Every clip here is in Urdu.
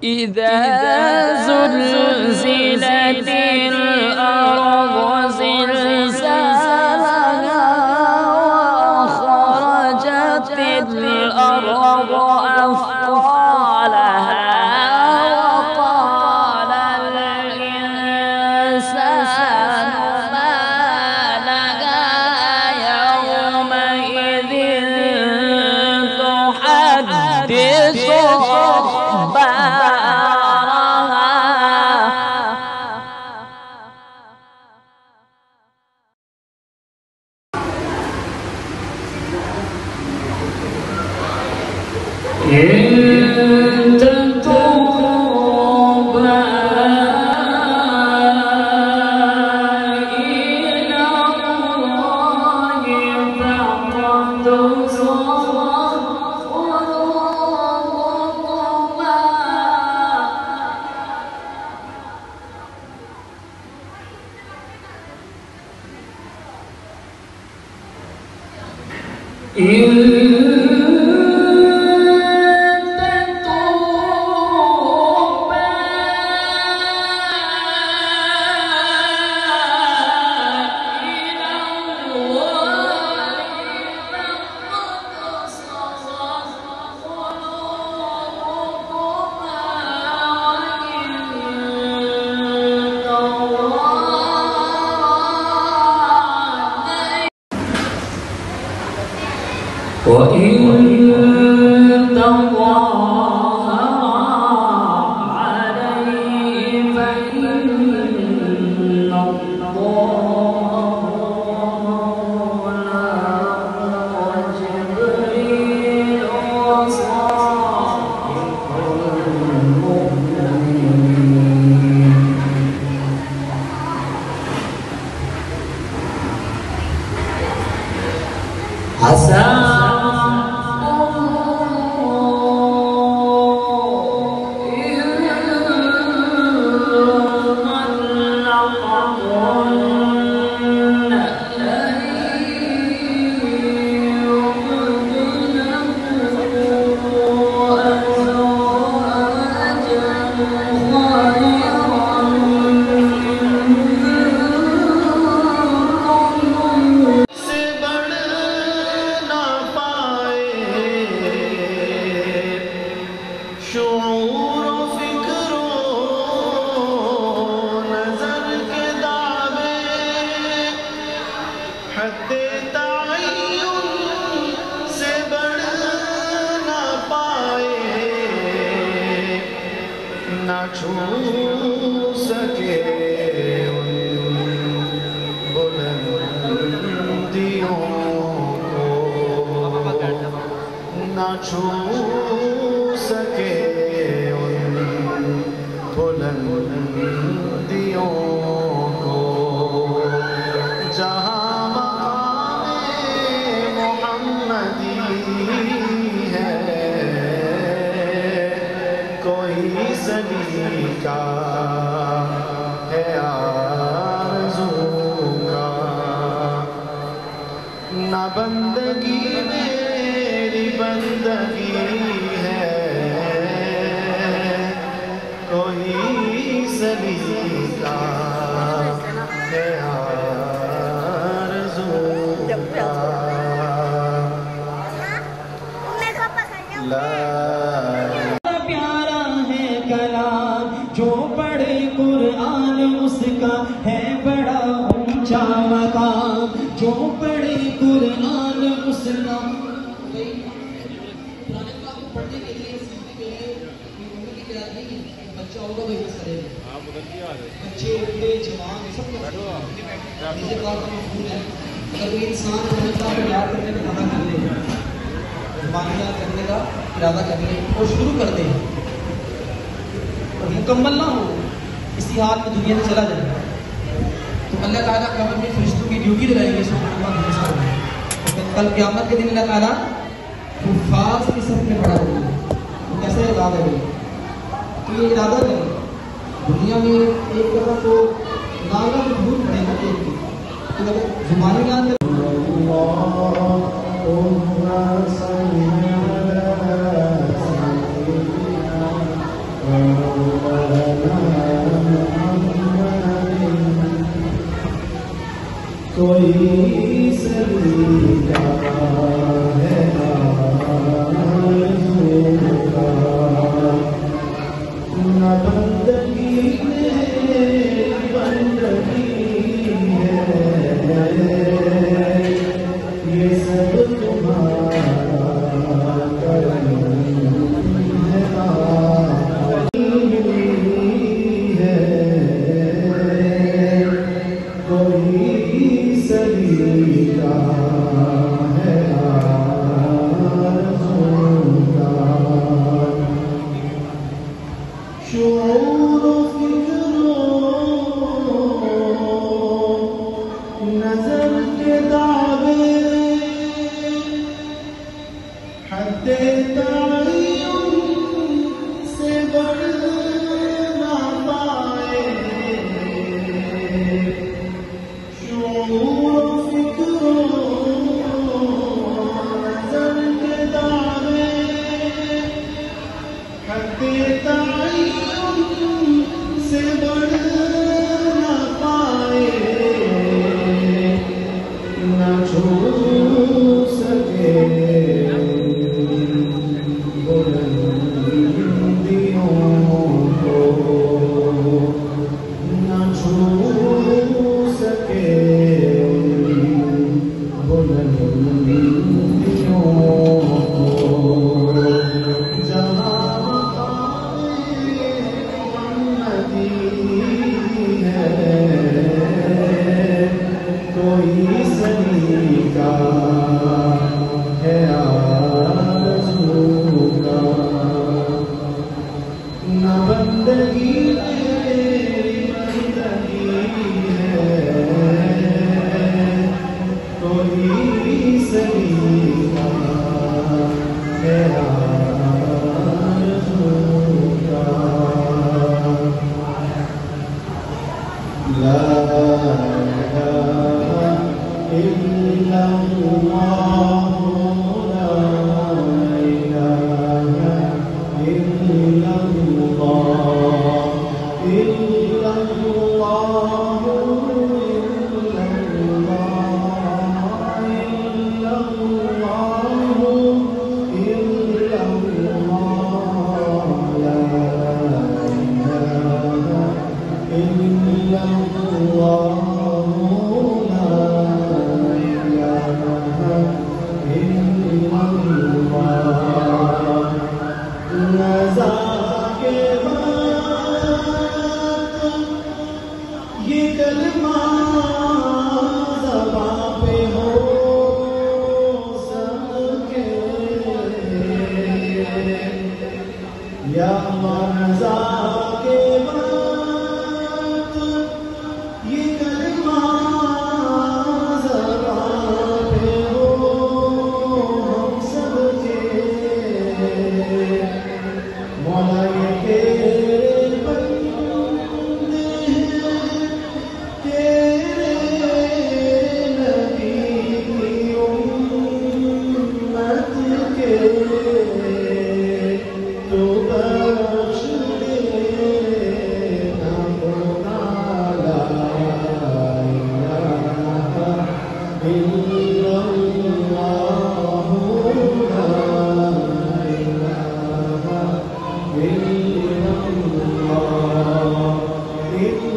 إذا زلزلت الأرض زلزالها وأخرجت الأرض أثقالها وقال الإنسان ما لها يومئذ تحدث وإن تظاهر عليه فإن الله وجبريل وصالح المؤمنين عسى چھو سکے ان بلندیوں کو، نہ چھو سکے ان بلندیوں کو، جہاں مقام محمدی ہے کوئی سلیقہ ہے آرزو کا، نہ بندگی میری بندگی ہے کوئی سلیقہ ہے آرزو کا، پیارا ہے کلام جو پڑھے قرآن اس کا ہے بڑا اونچا مقام، جو پڑھے قرآن اس کا پڑھنے کے لیے سیکھنے کے لیے ممی کی کیا تھی بچہ ہوگا وہی بس کرے گا، بچے بوڑھے جوان سب کو یہ بات مفہوم ہے۔ اگر کوئی انسان اللہ کو یاد کرنے کا ارادہ کر لے، زبان یاد کرنے کا ارادہ کر لے اور شروع کر دے اور مکمل نہ ہو، اسی حال میں دنیا سے چلا جائے تو اللہ تعالیٰ قیامت میں فرشتوں کی ڈیوٹی لگائیں گے، کل قیامت کے دن اللہ تعالیٰ حفاظ کی صف میں کھڑا ہوگا، وہ کیسے ارادہ کرے تو یہ ارادہ کرے دنیا میں ایک دفعہ تو ناغہ میں بھول پڑے گا ایک بھی، تو اگر زبانی یاد کرے کوئی سلیقہ ہے آرزو کا، نہ بندگی میری بندگی ہے یہ سب تمہارا کرم ہے کوئی سلیقہ ہے آرزو کا، شعور و فکر و نظر کے دعوے حد تعین سے بڑھ نہ پائے، شعور و فکر و نظر کے دعوے حد تعین سے بڑھ نہ پائے، نہ چھو سکے بلندیوں کو، نہ چھو سکے بلندیوں کو، جہاں مقام محمدی ہے کوئی سلیقہ ہے آرزو کا، نہ بندگی میری بندگی ہے کوئی سلیقہ ہے آرزو کا، لا الہ الا اللہ لا الہ الا اللہ یا رضا کے بعد یہ کلمہ زبان پہ ہو ہم سب کے مولا یہ تیرے بندے ہیں تیرے نبی کی امت کے تو بخش دے اپنا لا الہ الا اللہ لا الہ الا اللہ الا اللہ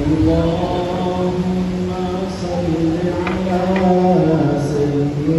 اللهم صل على سيدنا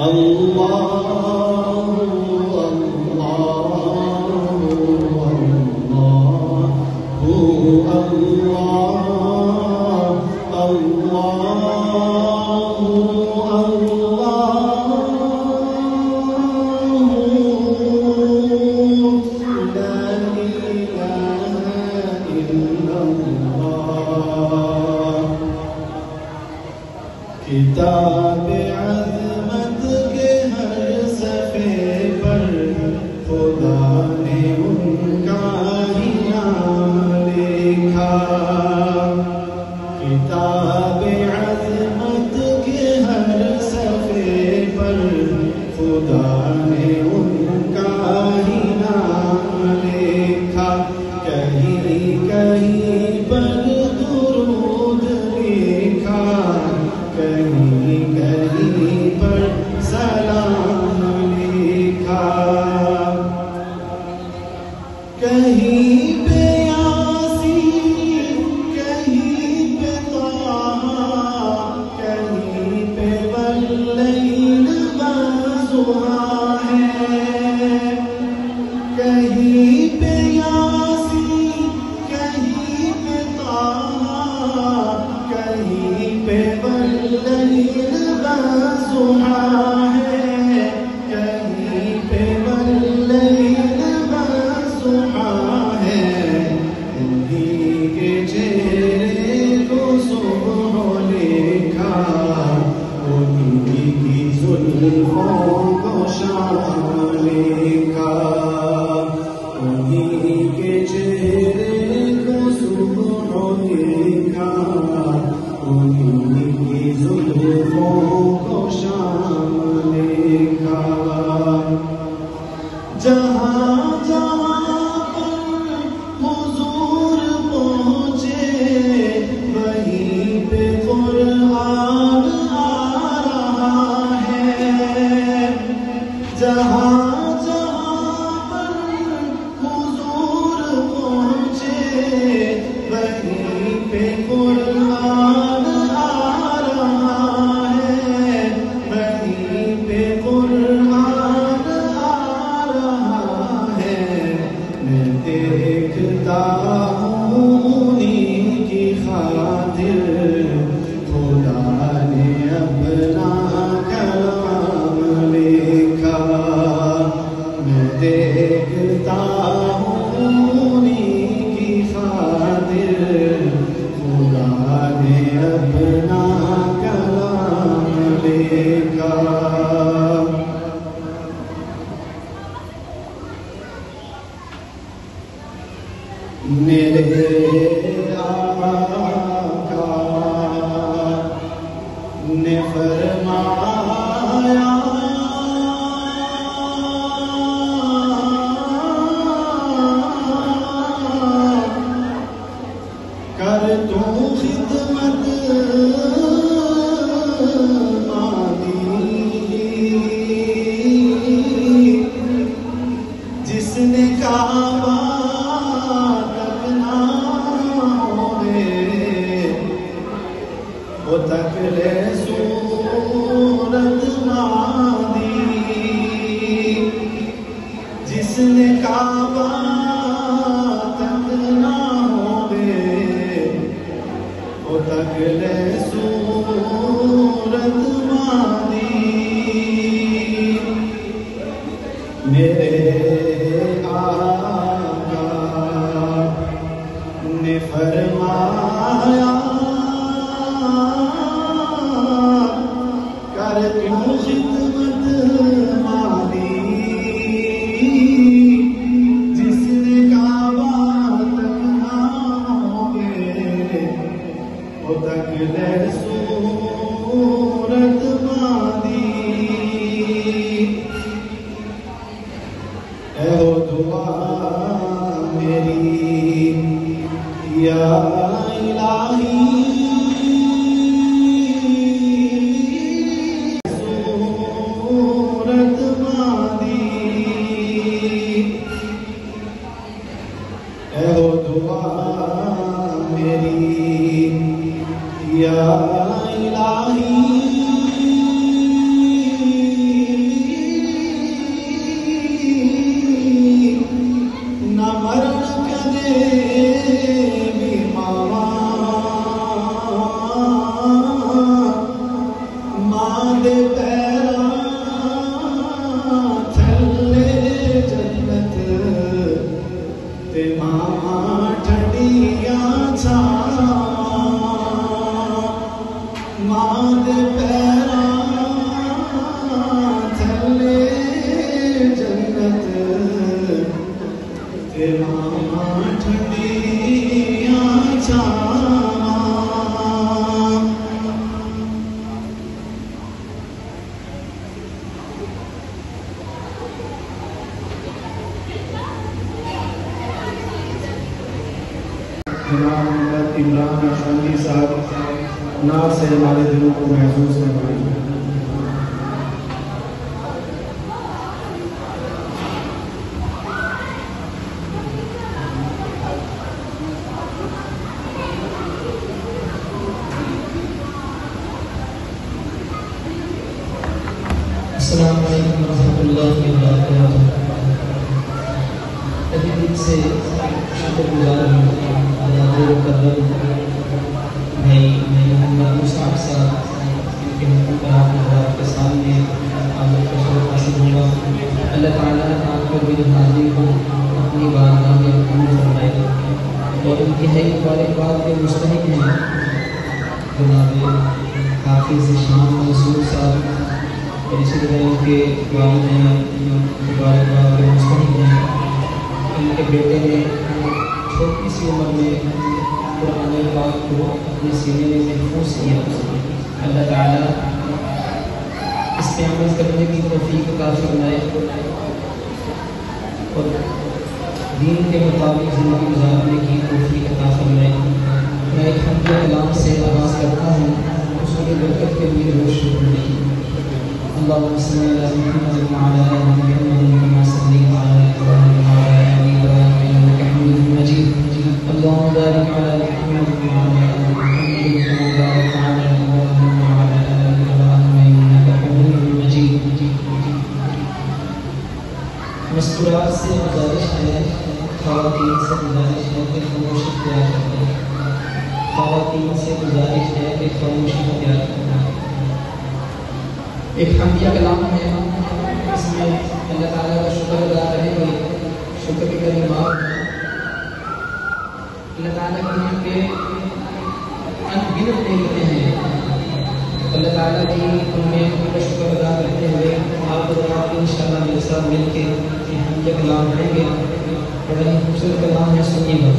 الله کتاب عظمت کے ہر صفحے پر خدا نے ان کا ہی نام لکھا. کتاب عظمت کے ہر صفحے پر خدا نے ان کا ہی نام لکھا. کہیں کہیں پر درود لکھا, کہیں کہیں پر سلام لکھا. کہیں پہ یاسین, کہیں پہ طٰہٰ, کہیں پہ واللیل ضحیٰ ہے کہیں پہ یاسین کہیں پہ طٰہٰ کہیں پہ واللیل والضحیٰ ہے کہیں پہ واللیل والضحیٰ ہے انہی کے چہرے کو صبح لکھا انہی کی زلفوں کو شام لکھا انہی کے چہرے کو صبح لکھا انہی کی زلفوں کو شام لکھا جہاں جہاں پر حضور پہنچے وہیں پہ قرآن آ رہا ہے جہاں جہاں پر حضور پہنچے وہیں پہ قرآن آ رہا ہے وہیں پہ قرآن آ رہا ہے میں دیکھتا ہوں انہی کی خاطر خدا نے اپنا کلام لکھا میں دیکھتا ہوں انہی کی خاطر خدا نے اپنا کلام لکھا میرے آقا نے فرمایا کر تو خدمت جس نے کعبہ تک نہ ہوئے وہ تک لے صورت نہ دی جس نے کعبہ تک نہ ہوئے وہ تک لے صورت نہ دی میرے آقا نے فرمایا کر کیوں خدمت مالی جس نے کعبہ تک نہ ہوئے وہ تک لے صورت مالی اے ہو دعا میری یا الہی صورت مالی اے ہو دعا میری یا الہی نہ مرن کدے بھی ماں دے پیراں تھلے جنت تے ماں ٹھنڈیاں چھاواں ماں دے پیراں تھلے جنت تے ماں ٹھنڈیاں چھاواں جناب عمران اشرفی صاحب نعت سے ہمارے دلوں کو محسوس کروائیں. السلام علیکم ورحمۃ اللہ وبرکاتہ۔ ابھی دن سے شکر گزار ہوں مقرر بھائی محمد مصعب صاحب کے حکم پر آپ کے سامنے آپ کا شکر حاصل ہوا۔ اللہ تعالیٰ آپ کو بھی حاضری کو اپنی بارگاہ میں قبول فرمائے اور انتہائی مبارکباد کے مستحق ہیں جناب حافظ شام منصور صاحب، اور اسی طرح ان کے والدین مبارکباد کے مستحق ہیں۔ ان کے بیٹے نے چھوٹی سی عمر میں قرآن پاک کو اپنے سینے میں محفوظ کیا۔ اللہ تعالیٰ اس پہ عمل کرنے کی توفیق عطا فرمائے اور دین کے مطابق زندگی گزارنے کی توفیق عطا فرمائے۔ میں ایک حمد کلام سے آغاز کرتا ہوں، اس کی برکت کے لیے روز شکر نہیں۔ اللهم صل على محمد وعلى آل محمد كما صليت على إبراهيم وعلى آل إبراهيم إنك حميد مجيد۔ اللهم بارك على محمد وعلى آل محمد كما باركت على إبراهيم وعلى آل إبراهيم إنك حميد مجيد۔ مسکرات سے گزارش ہے، خواتین سے گزارش ہے کہ خاموشی اختیار کریں۔ خواتین سے گزارش ہے کہ خاموشی اختیار کریں۔ ایک حمدیہ کلام ہے، اس میں اللہ تعالیٰ کا شکر ادا کریں گے۔ شکر کے کلمات اللہ تعالیٰ کے یہاں کے انگنت نعمتیں ہیں، اللہ تعالیٰ کی ان نعمتوں کا شکر ادا کرتے ہوئے آپ حضرات انشاءاللہ میرے ساتھ مل کے یہ حمدیہ کلام پڑھیں گے۔ بڑا ہی خوبصورت کلام ہے، سنیے گا۔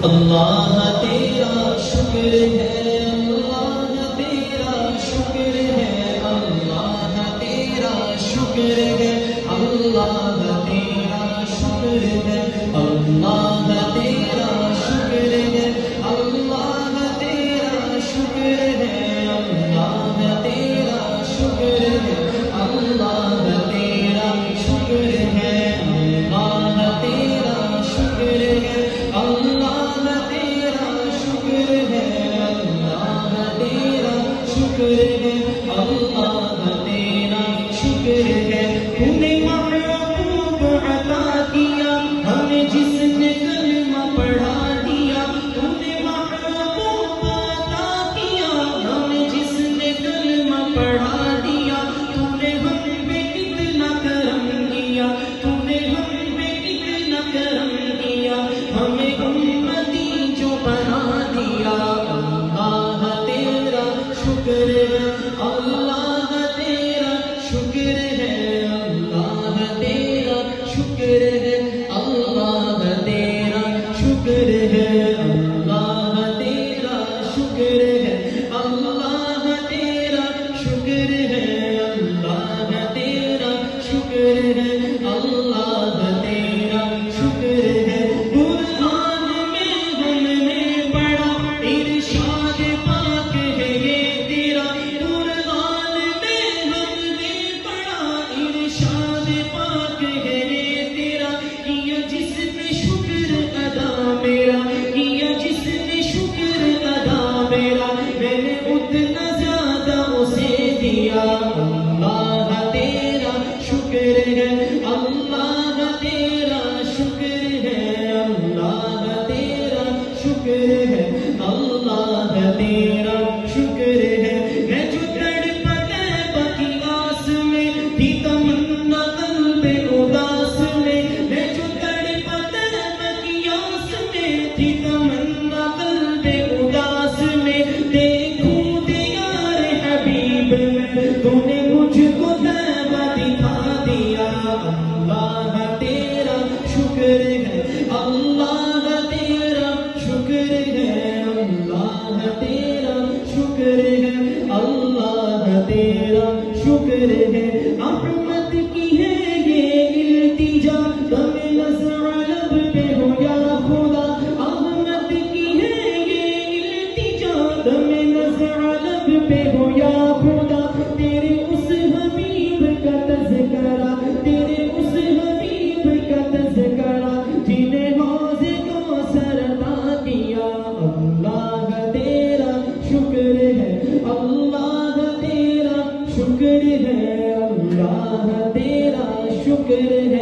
اللہ تیرا شکر ہے، اللہ تیرا شکر ہے، اللہ تیرا شکر ہے، اللہ تیرا شکر ہے، اللہ تیرا شکر ہے، اللہ تیرا شکر ہے، اللہ تیرا شکر ہے، اللہ تیرا شکر ہے، اللہ تیرا شکر ہے، اللہ تیرا شکر ہے، اللہ تیرا شکر ہے، اللہ تیرا شکر ہے۔ تو نے محبوب عطا کیا ہمیں جس نے کلمہ پڑھا دیا، تو نے محبوب عطا کیا ہمیں جس نے کلمہ پڑھا دیا، تو نے ہم پہ کتنا کرم کیا، تو نے ہم پہ کتنا کرم کیا، ہمیں امتی جو بنا دیا۔ اللہ تیرا شکر ہے، اللہ تیرا شکر ہے، اللہ تیرا شکر ہے، اللہ تیرا شکر ہے، اللہ تیرا شکر ہے، اللہ تیرا شکر ہے، اللہ تیرا شکر ہے، اللہ تیرا شکر ہے۔ قرآن میں ہم نے پڑھا ارشاد پاک ہے یہ تیرا، قرآن میں ہم نے پڑھا ارشاد پاک ہے یہ تیرا، کیا جس نے شکر ادا میرا، کیا جس نے شکر ادا میرا، میں نے اتنا زیادہ اسے دیا۔ اللہ تیرا شکر ہے، اللہ تیرا شکر ہے، اللہ تیرا شکر ہے، اللہ تیرا شکر ہے۔ میں جو تڑپا طیبہ کی آس میں تھی تمنا قلب اداس میں، میں جو تڑپا طیبہ کی آس میں تھی تمنا قلب اداس میں، دیکھوں دے یار حبیب میں تو نے مجھ کو طیبہ دکھا دیا۔ ہے